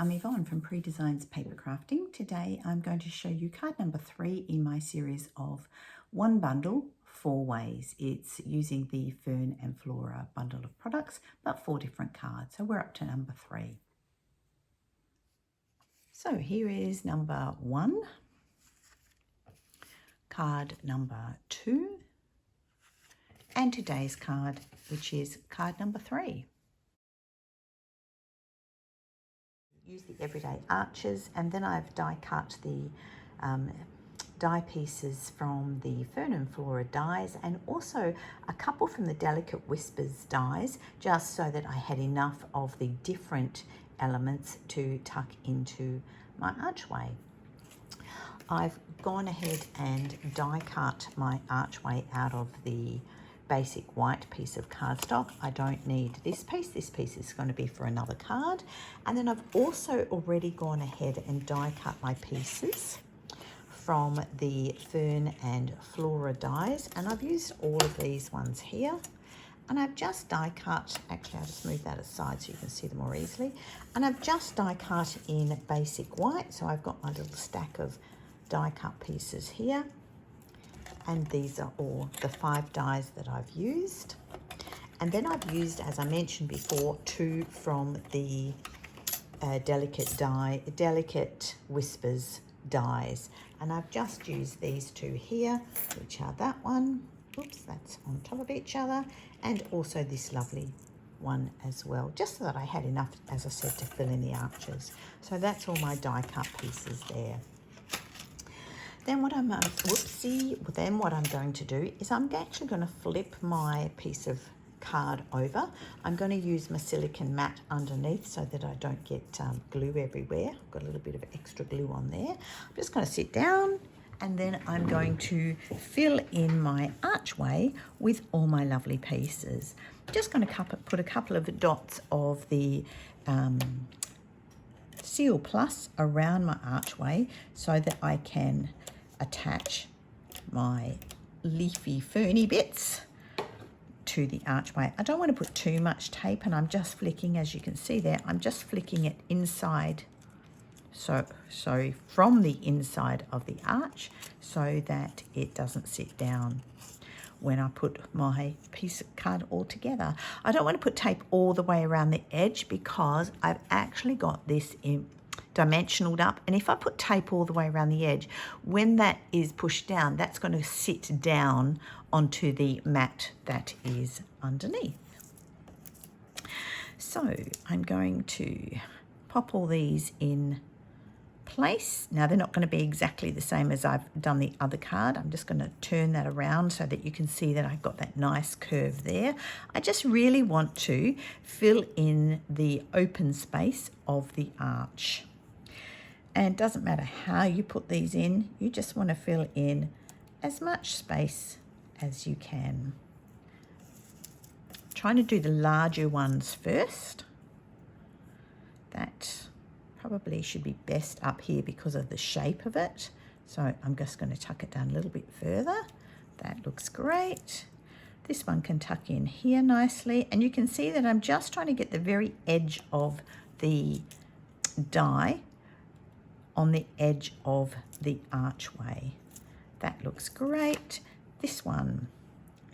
I'm Yvonne from Pree Designs Paper Crafting. Today I'm going to show you card number 3 in my series of one bundle, 4 ways. It's using the Fern and Flora bundle of products, but 4 different cards. So we're up to number 3. So here is number 1, card number 2, and today's card, which is card number 3. Use the everyday arches, and then I've die cut the die pieces from the Fern and Flora dies, and also a couple from the Delicate Whispers dies, just so that I had enough of the different elements to tuck into my archway. I've gone ahead and die cut my archway out of the basic white piece of cardstock. I don't need this piece. This piece is going to be for another card. And then I've also already gone ahead and die cut my pieces from the Fern and Flora dies, and I've used all of these ones here, and I've just die cut, actually I'll just move that aside so you can see them more easily, and I've just die cut in basic white. So I've got my little stack of die cut pieces here, and these are all the 5 dies that I've used. And then I've used, as I mentioned before, 2 from the Delicate Whispers dies, and I've just used these 2 here, which are that one, oops, that's on top of each other, and also this lovely one as well, just so that I had enough, as I said, to fill in the arches. So that's all my die cut pieces there. Then what I'm what I'm going to do is I'm actually going to flip my piece of card over. I'm going to use my silicone mat underneath so that I don't get glue everywhere. I've got a little bit of extra glue on there. I'm just going to sit down, and then I'm going to fill in my archway with all my lovely pieces. Just going to put a couple of dots of the Seal Plus around my archway so that I can attach my leafy ferny bits to the archway. I don't want to put too much tape, and I'm just flicking, as you can see there, I'm just flicking it inside, so from the inside of the arch, so that it doesn't sit down when I put my piece of card all together. I don't want to put tape all the way around the edge because I've actually got this dimensionaled up, and if I put tape all the way around the edge, when that is pushed down, that's going to sit down onto the mat that is underneath. So I'm going to pop all these in place. Now they're not going to be exactly the same as I've done the other card. I'm just going to turn that around so that you can see that I've got that nice curve there. I just really want to fill in the open space of the arch. And it doesn't matter how you put these in, you just want to fill in as much space as you can. Trying to do the larger ones first. That probably should be best up here because of the shape of it. So I'm just going to tuck it down a little bit further. That looks great. This one can tuck in here nicely, and you can see that I'm just trying to get the very edge of the die on the edge of the archway. That looks great. This one,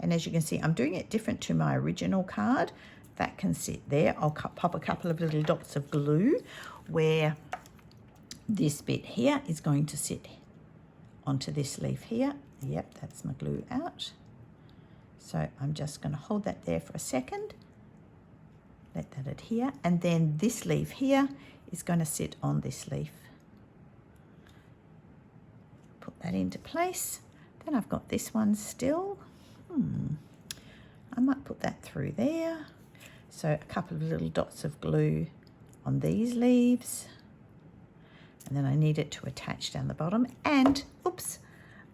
and as you can see, I'm doing it different to my original card. That can sit there. I'll pop a couple of little dots of glue where this bit here is going to sit onto this leaf here. Yep, that's my glue out. So I'm just going to hold that there for a second. Let that adhere, and then this leaf here is going to sit on this leaf. Put that into place. Then I've got this one still. I might put that through there. So a couple of little dots of glue on these leaves. And then I need it to attach down the bottom. And, oops,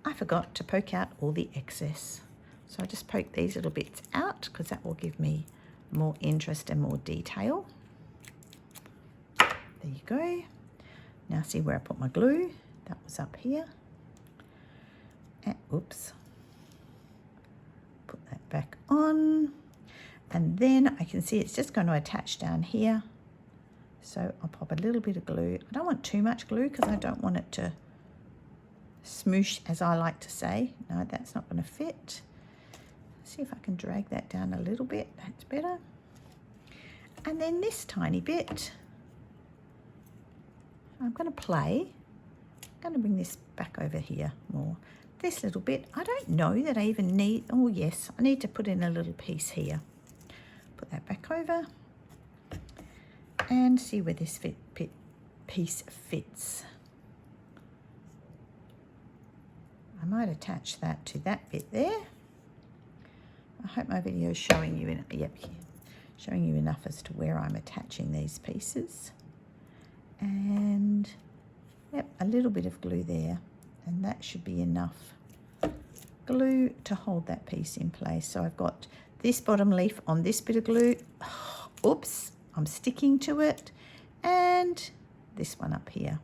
I forgot to poke out all the excess. So I just poke these little bits out because that will give me more interest and more detail. There you go. Now see where I put my glue? That was up here. And, oops. Put that back on. And then I can see it's just going to attach down here So I'll pop a little bit of glue. I don't want too much glue because I don't want it to smoosh, as I like to say. No, that's not going to fit. See if I can drag that down a little bit. That's better. And then this tiny bit, I'm going to play. I'm going to bring this back over here more. This little bit, I don't know that I even need, oh yes, I need to put in a little piece here. Put that back over and see where this piece fits. I might attach that to that bit there. I hope my video is showing you, showing you enough as to where I'm attaching these pieces. And yep, a little bit of glue there, and that should be enough glue to hold that piece in place. So I've got this bottom leaf on this bit of glue. Oops, I'm sticking to it, and this one up here.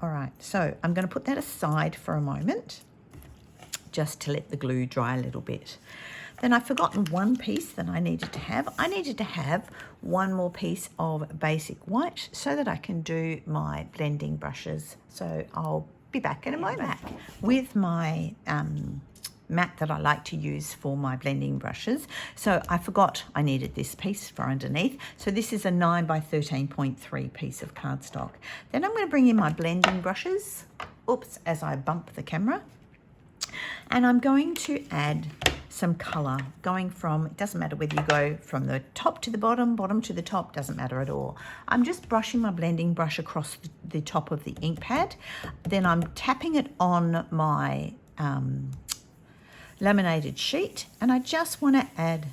All right, so I'm going to put that aside for a moment just to let the glue dry a little bit. Then I've forgotten one piece that I needed to have. I needed to have one more piece of basic white so that I can do my blending brushes. So I'll be back in a moment with my mat that I like to use for my blending brushes. So I forgot I needed this piece for underneath. So this is a 9 by 13.3 piece of cardstock. Then I'm going to bring in my blending brushes. Oops, as I bump the camera. And I'm going to add some colour, going from, it doesn't matter whether you go from the top to the bottom, bottom to the top, doesn't matter at all. I'm just brushing my blending brush across the top of the ink pad. Then I'm tapping it on my laminated sheet, and I just want to add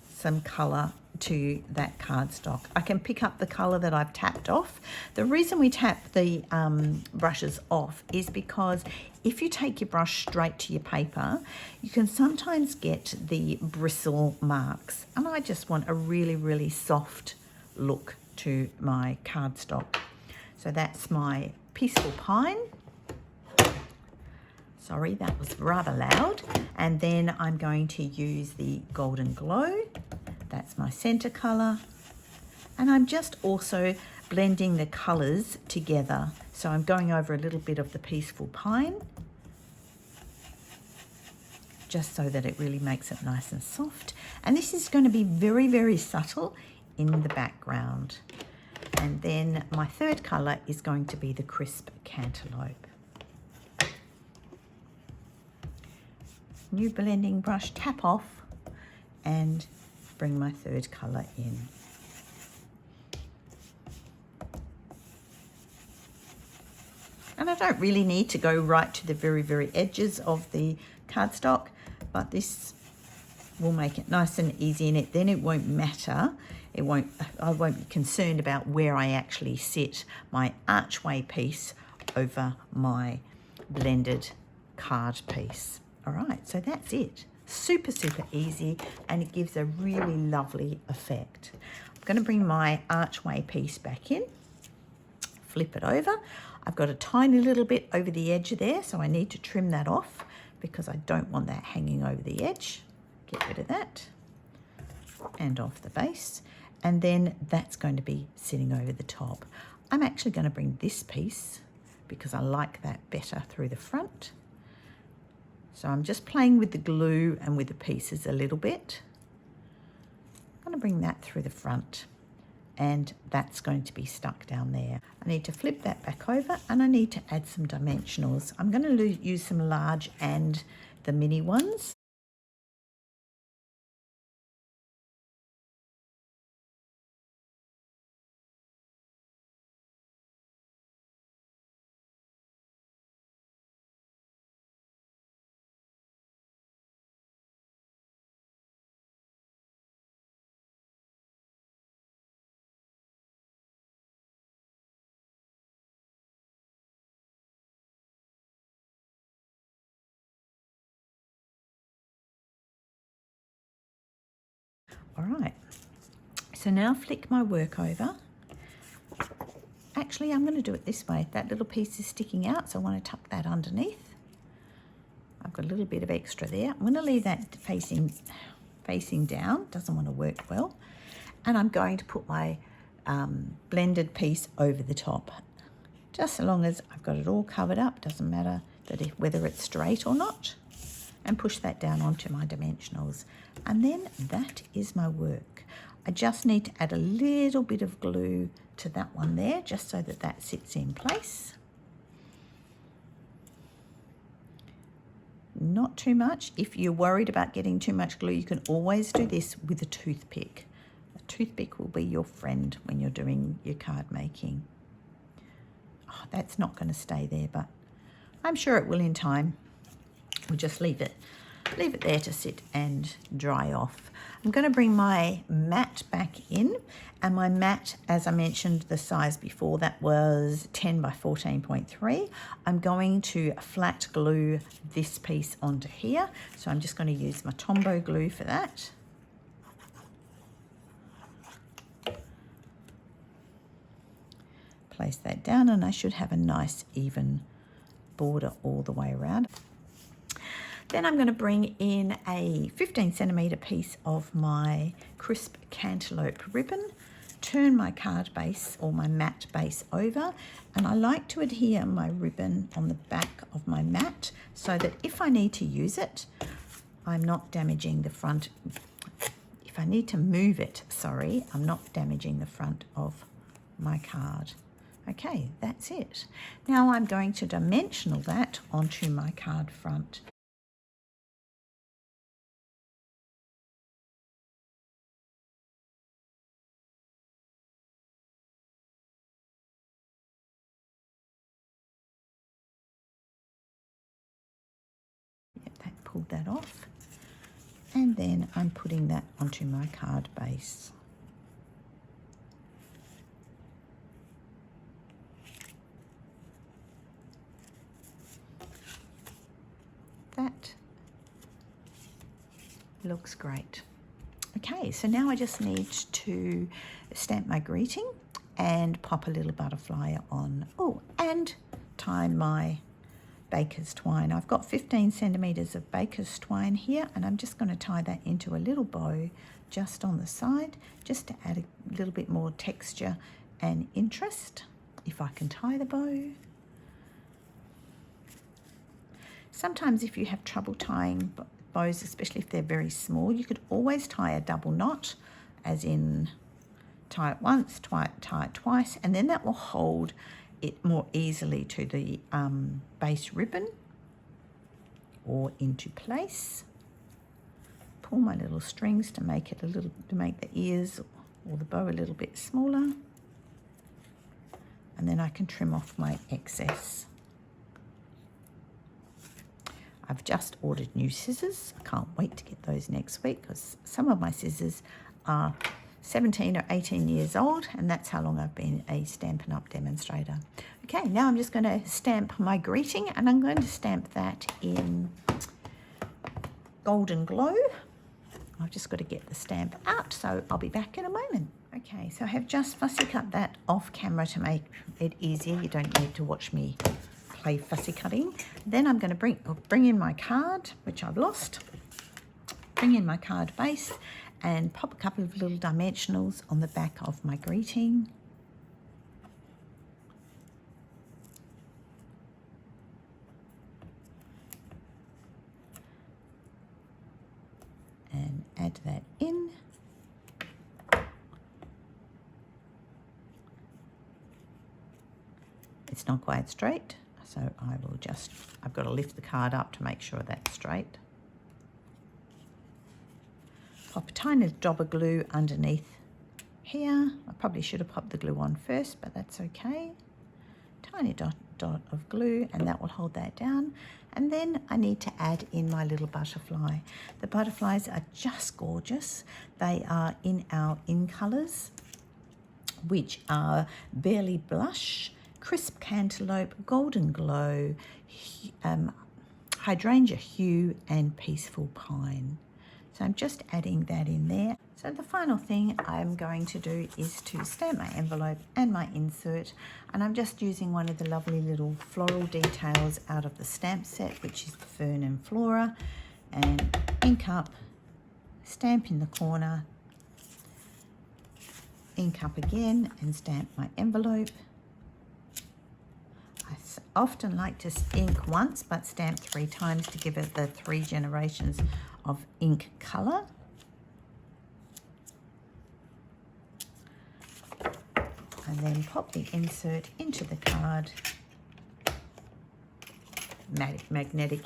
some colour to that cardstock. I can pick up the colour that I've tapped off. The reason we tap the brushes off is because if you take your brush straight to your paper, you can sometimes get the bristle marks, and I just want a really, really soft look to my cardstock. So that's my Peaceful Pine. Sorry, that was rather loud. And then I'm going to use the Golden Glow. That's my center color. And I'm just also blending the colors together. So I'm going over a little bit of the Peaceful Pine, just so that it really makes it nice and soft. And this is going to be very, very subtle in the background. And then my third color is going to be the Crisp Cantaloupe. New blending brush, tap off, and bring my third color in. And I don't really need to go right to the very, very edges of the cardstock, but this will make it nice and easy, and then it won't matter. I won't be concerned about where I actually sit my archway piece over my blended card piece. All right, so that's it. Super, super easy, and it gives a really lovely effect. I'm going to bring my archway piece back in, flip it over. I've got a tiny little bit over the edge there, so I need to trim that off because I don't want that hanging over the edge. Get rid of that and off the base. And then that's going to be sitting over the top. I'm actually going to bring this piece because I like that better through the front. So I'm just playing with the glue and with the pieces a little bit. I'm going to bring that through the front, and that's going to be stuck down there. I need to flip that back over, and I need to add some dimensionals. I'm going to use some large and the mini ones. All right, so now flick my work over. Actually, I'm going to do it this way. That little piece is sticking out, so I want to tuck that underneath. I've got a little bit of extra there. I'm going to leave that facing down. Doesn't want to work well. and I'm going to put my blended piece over the top. Just so long as I've got it all covered up, doesn't matter whether it's straight or not, and push that down onto my dimensionals. And then that is my work. I just need to add a little bit of glue to that one there, just so that that sits in place. Not too much. If you're worried about getting too much glue, you can always do this with a toothpick. A toothpick will be your friend when you're doing your card making. Oh, that's not going to stay there, but I'm sure it will in time. We'll just leave it there to sit and dry off. I'm going to bring my mat back in, and my mat, as I mentioned, the size before that was 10 by 14.3. I'm going to flat glue this piece onto here, so I'm just going to use my Tombow glue for that. Place that down, and I should have a nice even border all the way around. Then I'm going to bring in a 15 centimetre piece of my crisp cantaloupe ribbon, turn my card base or my mat base over, and I like to adhere my ribbon on the back of my mat so that if I need to use it, I'm not damaging the front. If I need to move it, sorry, I'm not damaging the front of my card. Okay, that's it. Now I'm going to dimensional that onto my card front. Pulled that off, and then I'm putting that onto my card base. That looks great. Okay, so now I just need to stamp my greeting and pop a little butterfly on. Oh, and tie my baker's twine. I've got 15 centimetres of baker's twine here, and I'm just going to tie that into a little bow just on the side, just to add a little bit more texture and interest, if I can tie the bow. Sometimes if you have trouble tying bows, especially if they're very small, you could always tie a double knot, as in tie it once, tie it twice, and then that will hold it more easily to the base ribbon or into place. Pull my little strings to make it to make the ears or the bow a little bit smaller, and then I can trim off my excess. I've just ordered new scissors. I can't wait to get those next week, because some of my scissors are 17 or 18 years old, and that's how long I've been a Stampin' Up! Demonstrator. Okay, now I'm just going to stamp my greeting, and I'm going to stamp that in Golden Glow. I've just got to get the stamp out, so I'll be back in a moment. Okay, so I have just fussy cut that off camera to make it easier. You don't need to watch me play fussy cutting. Then I'm going to bring in my card, which I've lost. Bring in my card base and pop a couple of little dimensionals on the back of my greeting. And add that in. It's not quite straight, so I've got to lift the card up to make sure that's straight. Pop a tiny dab of glue underneath here. I probably should have popped the glue on first, but that's okay. Tiny dot of glue, and that will hold that down. And then I need to add in my little butterfly. The butterflies are just gorgeous. They are in our in colours, which are Barely Blush, Crisp Cantaloupe, Golden Glow, Hydrangea Hue, and Peaceful Pine. So I'm just adding that in there. So the final thing I'm going to do is to stamp my envelope and my insert, and I'm just using one of the lovely little floral details out of the stamp set, which is the Fern Flora, and ink up, stamp in the corner, ink up again and stamp my envelope. I often like to ink once but stamp 3 times to give it the 3 generations of ink colour. And then pop the insert into the card. Magnetic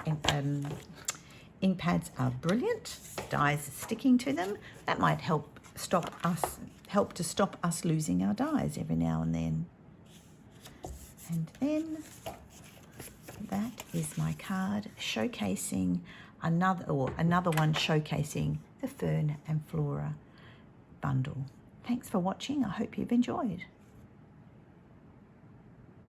ink pads are brilliant. Dies sticking to them. That might help to stop us losing our dies every now and then. And then that is my card showcasing another one showcasing the Fern and Flora bundle. Thanks for watching. I hope you've enjoyed.